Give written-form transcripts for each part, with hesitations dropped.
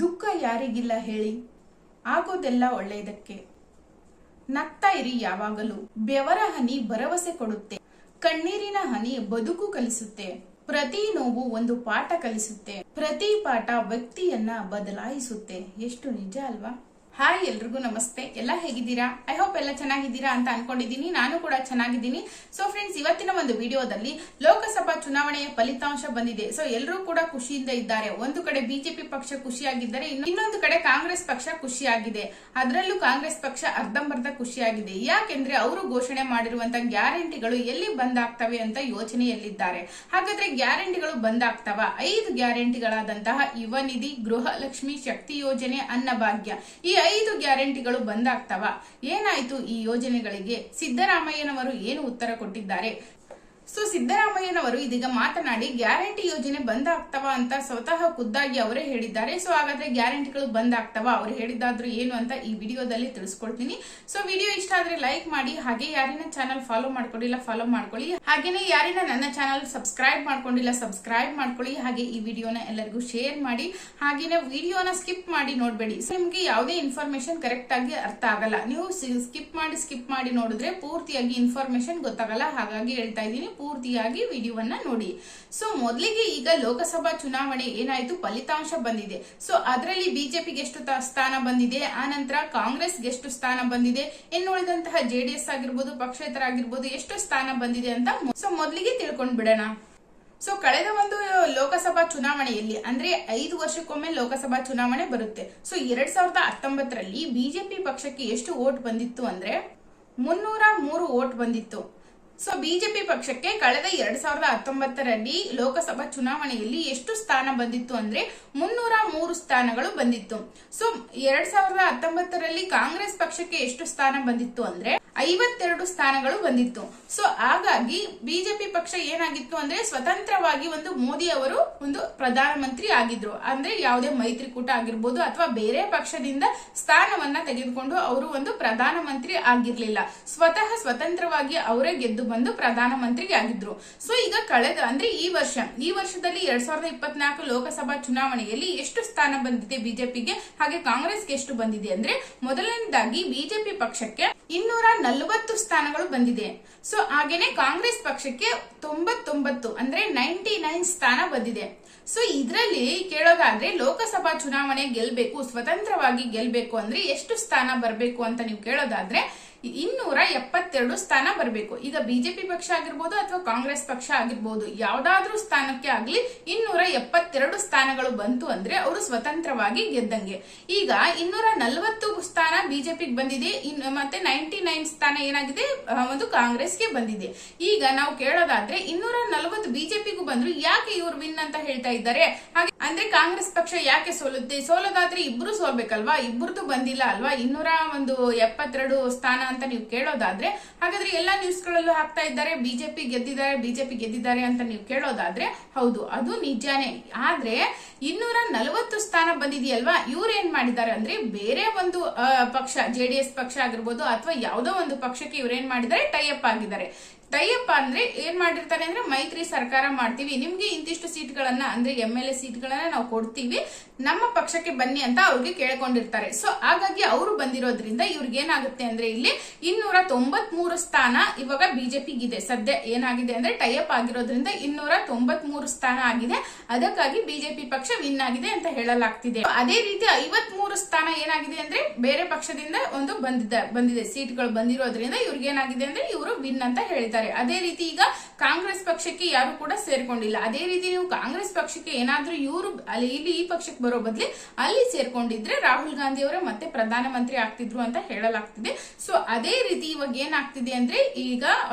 ದುಃಖ ಯಾರಿಗಿಲ್ಲ ಹೇಳಿ, ಆಗೋದೆಲ್ಲ ಒಳ್ಳೆಯದಕ್ಕೆ. ನಗ್ತಾ ಇರಿ ಯಾವಾಗಲೂ. ಬೆವರ ಹನಿ ಭರವಸೆ ಕೊಡುತ್ತೆ, ಕಣ್ಣೀರಿನ ಹನಿ ಬದುಕು ಕಲಿಸುತ್ತೆ. ಪ್ರತಿ ನೋವು ಒಂದು ಪಾಠ ಕಲಿಸುತ್ತೆ, ಪ್ರತಿ ಪಾಠ ವ್ಯಕ್ತಿಯನ್ನ ಬದಲಾಯಿಸುತ್ತೆ. ಎಷ್ಟು ನಿಜ ಅಲ್ವಾ? ಹಾಯ್, ಎಲ್ರಿಗೂ ನಮಸ್ತೆ. ಎಲ್ಲ ಹೇಗಿದ್ದೀರಾ? ಐ ಹೋಪ್ ಎಲ್ಲ ಚೆನ್ನಾಗಿದ್ದೀರಾ ಅಂತ ಅನ್ಕೊಂಡಿದ್ದೀನಿ. ನಾನು ಕೂಡ ಚೆನ್ನಾಗಿದ್ದೀನಿ. ಸೊ ಫ್ರೆಂಡ್ಸ್, ಇವತ್ತಿನ ಒಂದು ವಿಡಿಯೋದಲ್ಲಿ ಲೋಕಸಭಾ ಚುನಾವಣೆಯ ಫಲಿತಾಂಶ ಬಂದಿದೆ. ಸೊ ಎಲ್ಲರೂ ಕೂಡ ಖುಷಿಯಿಂದ ಇದ್ದಾರೆ. ಒಂದು ಕಡೆ ಬಿಜೆಪಿ ಪಕ್ಷ ಖುಷಿಯಾಗಿದ್ದಾರೆ, ಇನ್ನೊಂದು ಕಡೆ ಕಾಂಗ್ರೆಸ್ ಪಕ್ಷ ಖುಷಿಯಾಗಿದೆ. ಅದರಲ್ಲೂ ಕಾಂಗ್ರೆಸ್ ಪಕ್ಷ ಅರ್ಧಂಬರ್ಧ ಖುಷಿಯಾಗಿದೆ. ಯಾಕೆಂದ್ರೆ ಅವರು ಘೋಷಣೆ ಮಾಡಿರುವಂತಹ ಗ್ಯಾರಂಟಿಗಳು ಎಲ್ಲಿ ಬಂದಾಗ್ತವೆ ಅಂತ ಯೋಚನೆಯಲ್ಲಿದ್ದಾರೆ. ಹಾಗಾದ್ರೆ ಗ್ಯಾರಂಟಿಗಳು ಬಂದಾಗ್ತವ? 5 ಗ್ಯಾರಂಟಿಗಳಾದಂತಹ ಯುವ ನಿಧಿ, ಗೃಹಲಕ್ಷ್ಮಿ, ಶಕ್ತಿ ಯೋಜನೆ, ಅನ್ನಭಾಗ್ಯ, ಈ 5 ಗ್ಯಾರಂಟಿಗಳು ಬಂದಾಗ್ತವ? ಏನಾಯ್ತು ಈ ಯೋಜನೆಗಳಿಗೆ? ಸಿದ್ದರಾಮಯ್ಯನವರು ಏನು ಉತ್ತರ ಕೊಟ್ಟಿದ್ದಾರೆ? ಸೊ ಸಿದ್ದರಾಮಯ್ಯನವರು ಇದೀಗ ಮಾತನಾಡಿ ಗ್ಯಾರಂಟಿ ಯೋಜನೆ ಬಂದಾಗ್ತವ ಅಂತ ಸ್ವತಃ ಖುದ್ದಾಗಿ ಅವರೇ ಹೇಳಿದ್ದಾರೆ. ಸೊ ಹಾಗಾದ್ರೆ ಗ್ಯಾರಂಟಿಗಳು ಬಂದಾಗ್ತವ? ಅವರು ಹೇಳಿದಾದ್ರು ಏನು ಅಂತ ಈ ವಿಡಿಯೋದಲ್ಲಿ ತಿಳಿಸ್ಕೊಡ್ತೀನಿ. ಸೊ ವಿಡಿಯೋ ಇಷ್ಟ ಆದ್ರೆ ಲೈಕ್ ಮಾಡಿ, ಹಾಗೆ ಯಾರಿನ ಚಾನಲ್ ಫಾಲೋ ಮಾಡ್ಕೊಂಡಿಲ್ಲ ಫಾಲೋ ಮಾಡ್ಕೊಳ್ಳಿ, ಹಾಗೇನೆ ಯಾರಿನ ನನ್ನ ಚಾನಲ್ ಸಬ್ಸ್ಕ್ರೈಬ್ ಮಾಡ್ಕೊಂಡಿಲ್ಲ ಸಬ್ಸ್ಕ್ರೈಬ್ ಮಾಡ್ಕೊಳ್ಳಿ. ಹಾಗೆ ಈ ವಿಡಿಯೋನ ಎಲ್ಲರಿಗೂ ಶೇರ್ ಮಾಡಿ, ಹಾಗೇನೆ ವಿಡಿಯೋನ ಸ್ಕಿಪ್ ಮಾಡಿ ನೋಡ್ಬೇಡಿ. ಸೊ ನಿಮ್ಗೆ ಯಾವುದೇ ಇನ್ಫಾರ್ಮೇಶನ್ ಕರೆಕ್ಟ್ ಆಗಿ ಅರ್ಥ ಆಗಲ್ಲ. ನೀವು ಸ್ಕಿಪ್ ಮಾಡಿ ನೋಡಿದ್ರೆ ಪೂರ್ತಿಯಾಗಿ ಇನ್ಫಾರ್ಮೇಶನ್ ಗೊತ್ತಾಗಲ್ಲ. ಹಾಗಾಗಿ ಹೇಳ್ತಾ ಇದ್ದೀನಿ, ಪೂರ್ತಿಯಾಗಿ ವಿಡಿಯೋವನ್ನ ನೋಡಿ. ಸೊ ಮೊದಲಿಗೆ ಈಗ ಲೋಕಸಭಾ ಚುನಾವಣೆ ಏನಾಯ್ತು, ಫಲಿತಾಂಶ ಬಂದಿದೆ. ಸೊ ಅದರಲ್ಲಿ ಬಿಜೆಪಿಗೆ ಎಷ್ಟು ಸ್ಥಾನ ಬಂದಿದೆ, ಆ ನಂತರ ಕಾಂಗ್ರೆಸ್ಗೆ ಎಷ್ಟು ಸ್ಥಾನ ಬಂದಿದೆ, ಇನ್ನುಳಿದಂತಹ ಜೆಡಿಎಸ್ ಆಗಿರ್ಬೋದು, ಪಕ್ಷೇತರ ಆಗಿರ್ಬೋದು, ಎಷ್ಟು ಸ್ಥಾನ ಬಂದಿದೆ ಅಂತ ಸೊ ಮೊದಲಿಗೆ ತಿಳ್ಕೊಂಡ್ ಬಿಡೋಣ. ಸೊ ಕಳೆದ ಒಂದು ಲೋಕಸಭಾ ಚುನಾವಣೆಯಲ್ಲಿ, ಅಂದ್ರೆ 5 ವರ್ಷಕ್ಕೊಮ್ಮೆ ಲೋಕಸಭಾ ಚುನಾವಣೆ ಬರುತ್ತೆ. ಸೊ 2019ರಲ್ಲಿ ಬಿಜೆಪಿ ಪಕ್ಷಕ್ಕೆ ಎಷ್ಟು ವೋಟ್ ಬಂದಿತ್ತು ಅಂದ್ರೆ 303 ವೋಟ್ ಬಂದಿತ್ತು. ಸೊ ಬಿಜೆಪಿ ಪಕ್ಷಕ್ಕೆ ಕಳೆದ 2019ರಲ್ಲಿ ಲೋಕಸಭಾ ಚುನಾವಣೆಯಲ್ಲಿ ಎಷ್ಟು ಸ್ಥಾನ ಬಂದಿತ್ತು ಅಂದ್ರೆ 303 ಸ್ಥಾನಗಳು ಬಂದಿತ್ತು. ಸೊ 2019ರಲ್ಲಿ ಕಾಂಗ್ರೆಸ್ ಪಕ್ಷಕ್ಕೆ ಎಷ್ಟು ಸ್ಥಾನ ಬಂದಿತ್ತು ಅಂದ್ರೆ 52 ಸ್ಥಾನಗಳು ಬಂದಿತ್ತು. ಸೊ ಹಾಗಾಗಿ ಬಿಜೆಪಿ ಪಕ್ಷ ಏನಾಗಿತ್ತು ಅಂದ್ರೆ ಸ್ವತಂತ್ರವಾಗಿ ಒಂದು ಮೋದಿ ಅವರು ಒಂದು ಪ್ರಧಾನಮಂತ್ರಿ ಆಗಿದ್ರು. ಅಂದ್ರೆ ಯಾವುದೇ ಮೈತ್ರಿಕೂಟ ಆಗಿರ್ಬೋದು ಅಥವಾ ಬೇರೆ ಪಕ್ಷದಿಂದ ಸ್ಥಾನವನ್ನ ತೆಗೆದುಕೊಂಡು ಅವರು ಒಂದು ಪ್ರಧಾನಮಂತ್ರಿ ಆಗಿರ್ಲಿಲ್ಲ. ಸ್ವತಂತ್ರವಾಗಿ ಅವರೇ ಗೆದ್ದು ಬಂದು ಪ್ರಧಾನಮಂತ್ರಿ ಆಗಿದ್ರು. ಸೊ ಈಗ ಕಳೆದ ಅಂದ್ರೆ ಈ ವರ್ಷದಲ್ಲಿ 2024 ಲೋಕಸಭಾ ಚುನಾವಣೆಯಲ್ಲಿ ಎಷ್ಟು ಸ್ಥಾನ ಬಂದಿದೆ ಬಿಜೆಪಿಗೆ, ಹಾಗೆ ಕಾಂಗ್ರೆಸ್ಗೆ ಎಷ್ಟು ಬಂದಿದೆ ಅಂದ್ರೆ ಮೊದಲನೇದಾಗಿ ಬಿಜೆಪಿ ಪಕ್ಷಕ್ಕೆ 240 ಸ್ಥಾನಗಳು ಬಂದಿದೆ. ಸೊ ಹಾಗೇನೆ ಕಾಂಗ್ರೆಸ್ ಪಕ್ಷಕ್ಕೆ 99 ಅಂದ್ರೆ 99 ಸ್ಥಾನ ಬಂದಿದೆ. ಸೊ ಇದರಲ್ಲಿ ಕೇಳೋದಾದ್ರೆ ಲೋಕಸಭಾ ಚುನಾವಣೆ ಗೆಲ್ಬೇಕು, ಸ್ವತಂತ್ರವಾಗಿ ಗೆಲ್ಬೇಕು ಅಂದ್ರೆ ಎಷ್ಟು ಸ್ಥಾನ ಬರಬೇಕು ಅಂತ ನೀವು ಕೇಳೋದಾದ್ರೆ 272 ಸ್ಥಾನ ಬರಬೇಕು. ಈಗ ಬಿಜೆಪಿ ಪಕ್ಷ ಆಗಿರ್ಬೋದು ಅಥವಾ ಕಾಂಗ್ರೆಸ್ ಪಕ್ಷ ಆಗಿರ್ಬೋದು, ಯಾವ್ದಾದ್ರೂ ಸ್ಥಾನಕ್ಕೆ ಆಗ್ಲಿ 272 ಸ್ಥಾನಗಳು ಬಂತು ಅಂದ್ರೆ ಅವರು ಸ್ವತಂತ್ರವಾಗಿ ಗೆದ್ದಂಗೆ. ಈಗ 240 ಸ್ಥಾನ ಬಿಜೆಪಿಗೆ ಬಂದಿದೆ, ಮತ್ತೆ 99 ಸ್ಥಾನ ಏನಾಗಿದೆ ಒಂದು ಕಾಂಗ್ರೆಸ್ಗೆ ಬಂದಿದೆ. ಈಗ ನಾವು ಕೇಳೋದಾದ್ರೆ 240 ಬಿಜೆಪಿಗೂ ಬಂದ್ರು, ಯಾಕೆ ಇವ್ರು ವಿನ್ ಅಂತ ಹೇಳ್ತಾ ಇದ್ದಾರೆ? ಹಾಗೆ ಅಂದ್ರೆ ಕಾಂಗ್ರೆಸ್ ಪಕ್ಷ ಯಾಕೆ ಸೋಲುತ್ತೆ? ಸೋಲೋದಾದ್ರೆ ಇಬ್ರು ಸೋಲ್ಬೇಕಲ್ವಾ? ಇಬ್ಬರದು ಬಂದಿಲ್ಲ ಅಲ್ವಾ 272 ಸ್ಥಾನ ಅಂತ ನೀವು ಕೇಳೋದಾದ್ರೆ. ಹಾಗಾದ್ರೆ ಎಲ್ಲಾ ನ್ಯೂಸ್ ಗಳಲ್ಲೂ ಹಾಕ್ತಾ ಇದ್ದಾರೆ ಬಿಜೆಪಿ ಗೆದ್ದಿದ್ದಾರೆ ಅಂತ ನೀವು ಕೇಳೋದಾದ್ರೆ ಹೌದು, ಅದು ನಿಜಾನೇ. ಆದ್ರೆ 240 ಸ್ಥಾನ ಬಂದಿದೆಯಲ್ವಾ, ಇವ್ರು ಏನ್ ಮಾಡಿದ್ದಾರೆ ಅಂದ್ರೆ ಬೇರೆ ಒಂದು ಪಕ್ಷ, ಜೆಡಿಎಸ್ ಪಕ್ಷ ಆಗಿರ್ಬೋದು ಅಥವಾ ಯಾವುದೋ ಒಂದು ಪಕ್ಷಕ್ಕೆ ಇವ್ರು ಏನ್ ಮಾಡಿದ್ದಾರೆ, ಟೈಅಪ್ ಆಗಿದ್ದಾರೆ. ಟೈಅಪ್ ಅಂದ್ರೆ ಏನ್ ಮಾಡಿರ್ತಾರೆ ಅಂದ್ರೆ ಮೈತ್ರಿ ಸರ್ಕಾರ ಮಾಡ್ತೀವಿ, ನಿಮ್ಗೆ ಇಂತಿಷ್ಟು ಸೀಟ್ಗಳನ್ನ ಅಂದ್ರೆ MLA ಸೀಟ್ಗಳನ್ನ ನಾವು ಕೊಡ್ತೀವಿ, ನಮ್ಮ ಪಕ್ಷಕ್ಕೆ ಬನ್ನಿ ಅಂತ ಅವ್ರಿಗೆ ಕೇಳ್ಕೊಂಡಿರ್ತಾರೆ. ಸೊ ಹಾಗಾಗಿ ಅವರು ಬಂದಿರೋದ್ರಿಂದ ಇವ್ರಿಗೆ ಏನಾಗುತ್ತೆ ಅಂದ್ರೆ ಇಲ್ಲಿ 293 ಸ್ಥಾನ ಇವಾಗ ಬಿಜೆಪಿಗಿದೆ. ಸದ್ಯ ಏನಾಗಿದೆ ಅಂದ್ರೆ ಟೈಅಪ್ ಆಗಿರೋದ್ರಿಂದ 293 ಸ್ಥಾನ ಆಗಿದೆ. ಅದಕ್ಕಾಗಿ ಬಿಜೆಪಿ ಪಕ್ಷ ವಿನ್ ಆಗಿದೆ ಅಂತ ಹೇಳಲಾಗ್ತಿದೆ. ಅದೇ ರೀತಿ 53 ಸ್ಥಾನ ಏನಾಗಿದೆ ಅಂದ್ರೆ ಬೇರೆ ಪಕ್ಷದಿಂದ ಒಂದು ಬಂದಿದೆ ಸೀಟ್ಗಳು ಬಂದಿರೋದ್ರಿಂದ ಇವ್ರಿಗೆ ಏನಾಗಿದೆ ಅಂದ್ರೆ ಇವರು ವಿನ್ ಅಂತ ಹೇಳಿದ್ದಾರೆ. ಅದೇ ರೀತಿ ಈಗ ಕಾಂಗ್ರೆಸ್ ಪಕ್ಷಕ್ಕೆ ಯಾರು ಕೂಡ ಸೇರ್ಕೊಂಡಿಲ್ಲ. ಅದೇ ರೀತಿ ನೀವು ಕಾಂಗ್ರೆಸ್ ಪಕ್ಷಕ್ಕೆ ಏನಾದ್ರೂ ಇವರು ಇಲ್ಲಿ ಈ ಪಕ್ಷಕ್ಕೆ ಬರೋ ಬದ್ಲಿ ಅಲ್ಲಿ ಸೇರ್ಕೊಂಡಿದ್ರೆ ರಾಹುಲ್ ಗಾಂಧಿ ಅವರೇ ಮತ್ತೆ ಪ್ರಧಾನಮಂತ್ರಿ ಆಗ್ತಿದ್ರು ಅಂತ ಹೇಳಲಾಗ್ತಿದೆ. ಸೊ ಅದೇ ರೀತಿ ಇವಾಗ ಏನಾಗ್ತಿದೆ ಅಂದ್ರೆ ಈಗ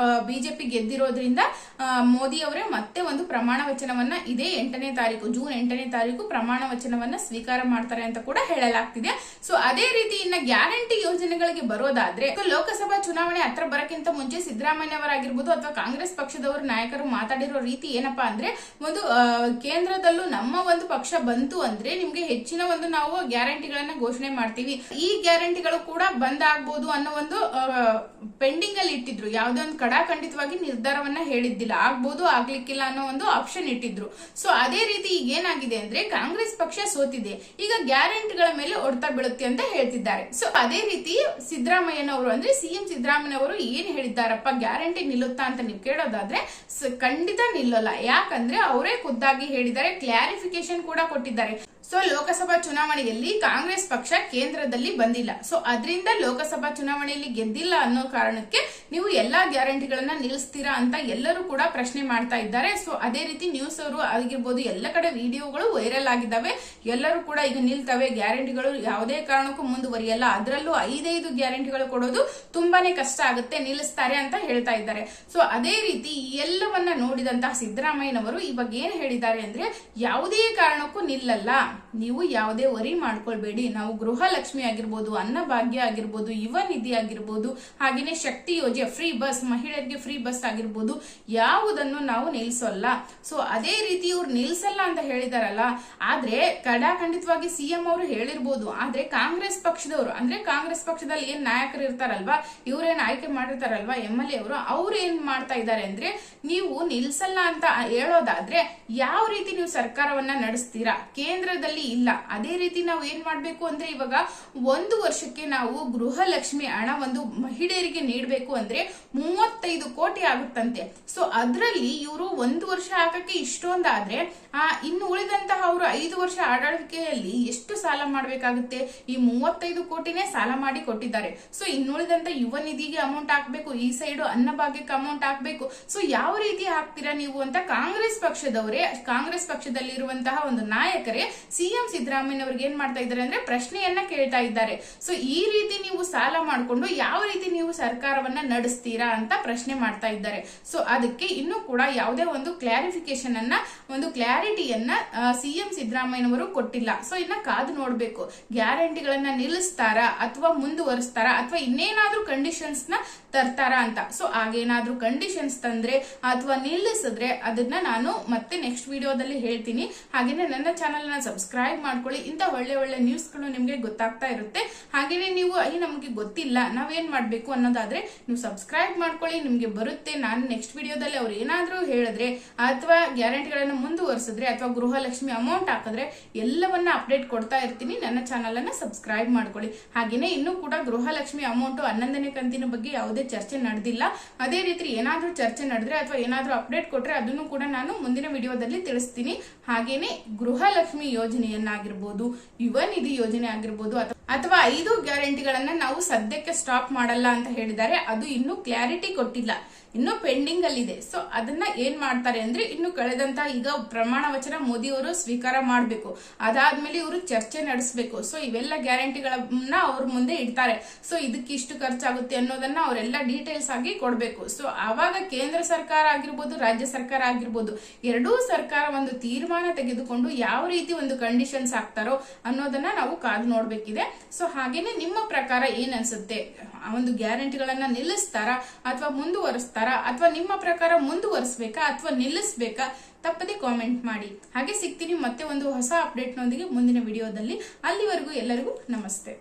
ಬಿಜೆಪಿ ಗೆದ್ದಿರೋದ್ರಿಂದ ಮೋದಿ ಅವರೇ ಮತ್ತೆ ಒಂದು ಪ್ರಮಾಣ ವಚನವನ್ನ ಇದೇ 8ನೇ ತಾರೀಕು, ಜೂನ್ 8ನೇ ತಾರೀಕು ಪ್ರಮಾಣ ವಚನವನ್ನ ಸ್ವೀಕಾರ ಮಾಡ್ತಾರೆ ಅಂತ ಕೂಡ ಹೇಳಲಾಗ್ತಿದೆ. ಸೊ ಅದೇ ರೀತಿ ಇನ್ನ ಗ್ಯಾರಂಟಿ ಯೋಜನೆಗಳಿಗೆ ಬರೋದಾದ್ರೆ ಲೋಕಸಭಾ ಚುನಾವಣೆ ಹತ್ರ ಬರಕ್ಕಿಂತ ಮುಂಚೆ ಸಿದ್ದರಾಮಯ್ಯ ಅವರಾಗಿರ್ಬೋದು ಆಗಿರ್ಬೋದು ಅಥವಾ ಕಾಂಗ್ರೆಸ್ ಪಕ್ಷದವರು ನಾಯಕರು ಮಾತಾಡಿರೋ ರೀತಿ ಏನಪ್ಪಾ ಅಂದ್ರೆ ಒಂದು ಕೇಂದ್ರದಲ್ಲೂ ನಮ್ಮ ಒಂದು ಪಕ್ಷ ಬಂತು ಅಂದ್ರೆ ನಿಮ್ಗೆ ಹೆಚ್ಚಿನ ಒಂದು ನಾವು ಗ್ಯಾರಂಟಿಗಳನ್ನ ಘೋಷಣೆ ಮಾಡ್ತೀವಿ, ಈ ಗ್ಯಾರಂಟಿಗಳು ಕೂಡ ಬಂದ್ ಆಗ್ಬೋದು ಅನ್ನೋ ಒಂದು ಪೆಂಡಿಂಗ್ ಅಲ್ಲಿ ಇಟ್ಟಿದ್ರು. ಯಾವುದೇ ಒಂದು ಕಡಾಖಂಡಿತವಾಗಿ ನಿರ್ಧಾರವನ್ನ ಹೇಳಿದ್ದಿಲ್ಲ, ಆಗ್ಬೋದು ಆಗ್ಲಿಕ್ಕಿಲ್ಲ ಅನ್ನೋ ಒಂದು ಆಪ್ಷನ್ ಇಟ್ಟಿದ್ರು. ಸೊ ಅದೇ ರೀತಿ ಈಗ ಏನಾಗಿದೆ ಅಂದ್ರೆ ಕಾಂಗ್ರೆಸ್ ಪಕ್ಷ ಸೋತಿದೆ, ಈಗ ಗ್ಯಾರಂಟಿಗಳ ಮೇಲೆ ಹೊಡೆತ ಬೀಳುತ್ತೆ ಅಂತ ಹೇಳ್ತಿದ್ದಾರೆ. ಸೊ ಅದೇ ರೀತಿ ಸಿದ್ದರಾಮಯ್ಯನವರು ಅಂದ್ರೆ ಸಿಎಂ ಸಿದ್ದರಾಮಯ್ಯನವರು ಏನ್ ಹೇಳಿದ್ದಾರಪ್ಪ, ಗ್ಯಾರಂಟಿ ನಿಲ್ಲುತ್ತಾ ಅಂತ ನೀವು ಕೇಳೋದಾದ್ರೆ ಖಂಡಿತ ನಿಲ್ಲಲ್ಲ. ಯಾಕಂದ್ರೆ ಅವರೇ ಖುದ್ದಾಗಿ ಹೇಳಿದ್ದಾರೆ, ಕ್ಲಾರಿಫಿಕೇಶನ್ ಕೂಡ ಕೊಟ್ಟಿದ್ದಾರೆ. ಸೊ ಲೋಕಸಭಾ ಚುನಾವಣೆಯಲ್ಲಿ ಕಾಂಗ್ರೆಸ್ ಪಕ್ಷ ಕೇಂದ್ರದಲ್ಲಿ ಬಂದಿಲ್ಲ, ಸೊ ಅದರಿಂದ ಲೋಕಸಭಾ ಚುನಾವಣೆಯಲ್ಲಿ ಗೆದ್ದಿಲ್ಲ ಅನ್ನೋ ಕಾರಣಕ್ಕೆ ನೀವು ಎಲ್ಲಾ ಗ್ಯಾರಂಟಿಗಳನ್ನ ನಿಲ್ಲಿಸ್ತೀರಾ ಅಂತ ಎಲ್ಲರೂ ಕೂಡ ಪ್ರಶ್ನೆ ಮಾಡ್ತಾ ಇದ್ದಾರೆ. ಸೊ ಅದೇ ರೀತಿ ನ್ಯೂಸ್ ಅವರು ಆಗಿರ್ಬೋದು ಎಲ್ಲ ಕಡೆ ವಿಡಿಯೋಗಳು ವೈರಲ್ ಆಗಿದ್ದಾವೆ. ಎಲ್ಲರೂ ಕೂಡ ಈಗ ನಿಲ್ತವೆ, ಗ್ಯಾರಂಟಿಗಳು ಯಾವುದೇ ಕಾರಣಕ್ಕೂ ಮುಂದುವರಿಯಲ್ಲ, ಅದರಲ್ಲೂ 5 ಗ್ಯಾರಂಟಿಗಳು ಕೊಡೋದು ತುಂಬಾನೇ ಕಷ್ಟ ಆಗುತ್ತೆ, ನಿಲ್ಲಿಸ್ತಾರೆ ಅಂತ ಹೇಳ್ತಾ ಇದ್ದಾರೆ. ಸೊ ಅದೇ ರೀತಿ ಎಲ್ಲವನ್ನ ನೋಡಿದಂತಹ ಸಿದ್ದರಾಮಯ್ಯನವರು ಇವಾಗ ಏನ್ ಹೇಳಿದ್ದಾರೆ ಅಂದ್ರೆ ಯಾವುದೇ ಕಾರಣಕ್ಕೂ ನಿಲ್ಲಲ್ಲ, ನೀವು ಯಾವುದೇ ವರಿ ಮಾಡ್ಕೊಳ್ಬೇಡಿ, ನಾವು ಗೃಹಲಕ್ಷ್ಮಿ ಆಗಿರ್ಬೋದು, ಅನ್ನಭಾಗ್ಯ ಆಗಿರ್ಬೋದು, ಯುವ ನಿಧಿ ಆಗಿರ್ಬೋದು, ಹಾಗೇನೆ ಶಕ್ತಿ ಯೋಜನೆ ಫ್ರೀ ಬಸ್, ಮಹಿಳೆಯರಿಗೆ ಫ್ರೀ ಬಸ್ ಆಗಿರ್ಬೋದು, ಯಾವುದನ್ನು ನಾವು ನಿಲ್ಸಲ್ಲ. ಸೊ ಅದೇ ರೀತಿ ಇವ್ರು ನಿಲ್ಸಲ್ಲ ಅಂತ ಹೇಳಿದಾರಲ್ಲ, ಆದ್ರೆ ಕಡಾಖಂಡಿತವಾಗಿ ಸಿಎಂ ಅವರು ಹೇಳಿರ್ಬೋದು, ಆದ್ರೆ ಕಾಂಗ್ರೆಸ್ ಪಕ್ಷದವರು ಅಂದ್ರೆ ಕಾಂಗ್ರೆಸ್ ಪಕ್ಷದಲ್ಲಿ ಏನ್ ನಾಯಕರು ಇರ್ತಾರಲ್ವಾ, ಇವ್ರೇನ್ ಆಯ್ಕೆ ಮಾಡಿರ್ತಾರಲ್ವಾ MLA ಅವರು, ಅವ್ರು ಏನ್ ಮಾಡ್ತಾ ಇದ್ದಾರೆ ಅಂದ್ರೆ ನೀವು ನಿಲ್ಸಲ್ಲ ಅಂತ ಹೇಳೋದಾದ್ರೆ ಯಾವ ರೀತಿ ನೀವು ಸರ್ಕಾರವನ್ನ ನಡೆಸ್ತೀರಾ, ಕೇಂದ್ರದಲ್ಲಿ ಇಲ್ಲ. ಅದೇ ರೀತಿ ನಾವು ಏನ್ ಮಾಡ್ಬೇಕು ಅಂದ್ರೆ ಇವಾಗ 1 ವರ್ಷಕ್ಕೆ ನಾವು ಗೃಹಲಕ್ಷ್ಮಿ ಹಣ ಒಂದು ಮಹಿಳೆಯರಿಗೆ ನೀಡಬೇಕು ಅಂದ್ರೆ 35 ಕೋಟಿ ಆಗುತ್ತಂತೆ. ಸೊ ಅದ್ರಲ್ಲಿ ಇವರು 1 ವರ್ಷ ಹಾಕಕ್ಕೆ ಇಷ್ಟೊಂದಾದ್ರೆ ಇನ್ನು ಉಳಿದಂತಹ ಅವರು 5 ವರ್ಷ ಆಡಳಿಕೆಯಲ್ಲಿ ಎಷ್ಟು ಸಾಲ ಮಾಡ್ಬೇಕಾಗುತ್ತೆ, ಈ 35 ಕೋಟಿನೇ ಸಾಲ ಮಾಡಿ ಕೊಟ್ಟಿದ್ದಾರೆ. ಸೊ ಇನ್ನುಳಿದಂತ ಯುವ ನಿಧಿಗೆ ಅಮೌಂಟ್ ಹಾಕ್ಬೇಕು, ಈ ಸೈಡ್ ಅನ್ನಭಾಗ್ಯಕ್ಕೆ ಅಮೌಂಟ್ ಹಾಕ್ಬೇಕು. ಸೊ ಯಾವ ರೀತಿ ಹಾಕ್ತೀರಾ ನೀವು ಅಂತ ಕಾಂಗ್ರೆಸ್ ಪಕ್ಷದವರೇ, ಕಾಂಗ್ರೆಸ್ ಪಕ್ಷದಲ್ಲಿರುವಂತಹ ಒಂದು ನಾಯಕರೇ ಸಿಎಂ ಸಿದ್ದರಾಮಯ್ಯನವರಿಗೆ ಏನ್ ಮಾಡ್ತಾ ಇದ್ದಾರೆ ಅಂದ್ರೆ ಪ್ರಶ್ನೆಯನ್ನ ಕೇಳ್ತಾ ಇದ್ದಾರೆ. ಸೊ ಈ ರೀತಿ ನೀವು ಸಾಲ ಮಾಡಿಕೊಂಡು ಯಾವ ರೀತಿ ನೀವು ಸರ್ಕಾರವನ್ನ ನಡೆಸ್ತೀರಾ ಅಂತ ಪ್ರಶ್ನೆ ಮಾಡ್ತಾ ಇದ್ದಾರೆ. ಸೊ ಅದಕ್ಕೆ ಇನ್ನೂ ಕೂಡ ಯಾವುದೇ ಒಂದು ಕ್ಲಾರಿಫಿಕೇಶನ್ ಅನ್ನ, ಒಂದು ಕ್ಲಾರಿಟಿಯನ್ನ ಸಿಎಂ ಸಿದ್ದರಾಮಯ್ಯನವರು ಕೊಟ್ಟಿಲ್ಲ. ಸೊ ಇನ್ನ ಕಾದು ನೋಡ್ಬೇಕು, ಗ್ಯಾರಂಟಿಗಳನ್ನ ನಿಲ್ಲಿಸ್ತಾರಾ ಅಥವಾ ಮುಂದುವರಿಸ್ತಾರಾ ಅಥವಾ ಇನ್ನೇನಾದ್ರೂ ಕಂಡೀಷನ್ಸ್ ನ ತರ್ತಾರಾ ಅಂತ. ಸೊ ಹಾಗೇನಾದ್ರೂ ಕಂಡೀಷನ್ಸ್ ತಂದ್ರೆ ಅಥವಾ ನಿಲ್ಲಿಸಿದ್ರೆ ಅದನ್ನ ನಾನು ಮತ್ತೆ ನೆಕ್ಸ್ಟ್ ವಿಡಿಯೋದಲ್ಲಿ ಹೇಳ್ತೀನಿ. ಹಾಗೇನೆ ನನ್ನ ಚಾನಲ್ ನ ಸಬ್ಸ್ಕ್ರೈಬ್ ಮಾಡ್ಕೊಳ್ಳಿ, ಇಂತ ಒಳ್ಳೆ ಒಳ್ಳೆ ನ್ಯೂಸ್ ಗಳು ನಿಮ್ಗೆ ಗೊತ್ತಾಗ್ತಾ ಇರುತ್ತೆ. ಹಾಗೇನೆ ನೀವು ನಮ್ಗೆ ಗೊತ್ತಿಲ್ಲ ನಾವೇನ್ ಮಾಡ್ಬೇಕು ಅನ್ನೋದಾದ್ರೆ ನೀವು ಸಬ್ಸ್ಕ್ರೈಬ್ ಮಾಡ್ಕೊಳ್ಳಿ, ನಿಮ್ಗೆ ಬರುತ್ತೆ. ನಾನು ನೆಕ್ಸ್ಟ್ ವಿಡಿಯೋದಲ್ಲಿ ಅವ್ರು ಏನಾದ್ರೂ ಹೇಳಿದ್ರೆ ಅಥವಾ ಗ್ಯಾರಂಟಿಗಳನ್ನ ಮುಂದುವರಿಸಿದ್ರೆ ಅಥವಾ ಗೃಹಲಕ್ಷ್ಮಿ ಅಮೌಂಟ್ ಹಾಕಿದ್ರೆ ಎಲ್ಲವನ್ನ ಅಪ್ಡೇಟ್ ಕೊಡ್ತಾ ಇರ್ತೀನಿ. ನನ್ನ ಚಾನಲ್ ಅನ್ನ ಸಬ್ಸ್ಕ್ರೈಬ್ ಮಾಡ್ಕೊಳ್ಳಿ. ಹಾಗೇನೆ ಇನ್ನೂ ಕೂಡ ಗೃಹಲಕ್ಷ್ಮಿ ಅಮೌಂಟ್ 11ನೇ ಕಂತಿನ ಬಗ್ಗೆ ಯಾವುದೇ ಚರ್ಚೆ ನಡೆದಿಲ್ಲ. ಅದೇ ರೀತಿ ಏನಾದ್ರೂ ಚರ್ಚೆ ನಡೆದ್ರೆ ಅಥವಾ ಏನಾದ್ರೂ ಅಪ್ಡೇಟ್ ಕೊಟ್ರೆ ಅದನ್ನು ಕೂಡ ನಾನು ಮುಂದಿನ ವಿಡಿಯೋದಲ್ಲಿ ತಿಳಿಸ್ತೀನಿ. ಹಾಗೇನೆ ಗೃಹಲಕ್ಷ್ಮಿ ಯೋಜನೆಯನ್ನಾಗಿರ್ಬೋದು, ಯುವ ನಿಧಿ ಯೋಜನೆ ಆಗಿರ್ಬೋದು ಅಥವಾ 5 ಗ್ಯಾರಂಟಿಗಳನ್ನ ನಾವು ಸದ್ಯಕ್ಕೆ ಸ್ಟಾಪ್ ಮಾಡಲ್ಲ ಅಂತ ಹೇಳಿದ್ದಾರೆ. ಅದು ಇನ್ನೂ ಕ್ಲಾರಿಟಿ ಕೊಟ್ಟಿಲ್ಲ, ಇನ್ನು ಪೆಂಡಿಂಗ್ ಅಲ್ಲಿ ಇದೆ. ಸೊ ಅದನ್ನ ಏನ್ ಮಾಡ್ತಾರೆ ಅಂದ್ರೆ ಇನ್ನು ಕಳೆದಂತ ಈಗ ಪ್ರಮಾಣ ವಚನ ಮೋದಿ ಅವರು ಸ್ವೀಕಾರ ಮಾಡಬೇಕು, ಅದಾದ್ಮೇಲೆ ಇವರು ಚರ್ಚೆ ನಡೆಸಬೇಕು. ಸೊ ಇವೆಲ್ಲ ಗ್ಯಾರಂಟಿಗಳನ್ನ ಅವ್ರ ಮುಂದೆ ಇಡ್ತಾರೆ. ಸೊ ಇದಕ್ಕೆ ಇಷ್ಟು ಖರ್ಚಾಗುತ್ತೆ ಅನ್ನೋದನ್ನ ಅವರೆಲ್ಲ ಡೀಟೇಲ್ಸ್ ಆಗಿ ಕೊಡ್ಬೇಕು. ಸೊ ಅವಾಗ ಕೇಂದ್ರ ಸರ್ಕಾರ ಆಗಿರ್ಬೋದು, ರಾಜ್ಯ ಸರ್ಕಾರ ಆಗಿರ್ಬೋದು, ಎರಡೂ ಸರ್ಕಾರ ಒಂದು ತೀರ್ಮಾನ ತೆಗೆದುಕೊಂಡು ಯಾವ ರೀತಿ ಒಂದು ಕಂಡೀಷನ್ಸ್ ಹಾಕ್ತಾರೋ ಅನ್ನೋದನ್ನ ನಾವು ಕಾದು ನೋಡ್ಬೇಕಿದೆ. ಸೊ ಹಾಗೇನೆ ನಿಮ್ಮ ಪ್ರಕಾರ ಏನ್ ಅನ್ಸುತ್ತೆ, ಒಂದು ಗ್ಯಾರಂಟಿಗಳನ್ನ ನಿಲ್ಲಿಸ್ತಾರಾ ಅಥವಾ ಮುಂದುವರಿಸ್ತಾರಾ, ಅಥವಾ ನಿಮ್ಮ ಪ್ರಕಾರ ಮುಂದುವರಿಸಬೇಕಾ ಅಥವಾ ನಿಲ್ಲಿಸಬೇಕಾ, ತಪ್ಪದೆ ಕಾಮೆಂಟ್ ಮಾಡಿ. ಹಾಗೆ ಸಿಗ್ತೀನಿ ಮತ್ತೆ ಒಂದು ಹೊಸ ಅಪ್ಡೇಟ್ ನೊಂದಿಗೆ ಮುಂದಿನ ವಿಡಿಯೋದಲ್ಲಿ. ಅಲ್ಲಿವರೆಗೂ ಎಲ್ಲರಿಗೂ ನಮಸ್ತೆ.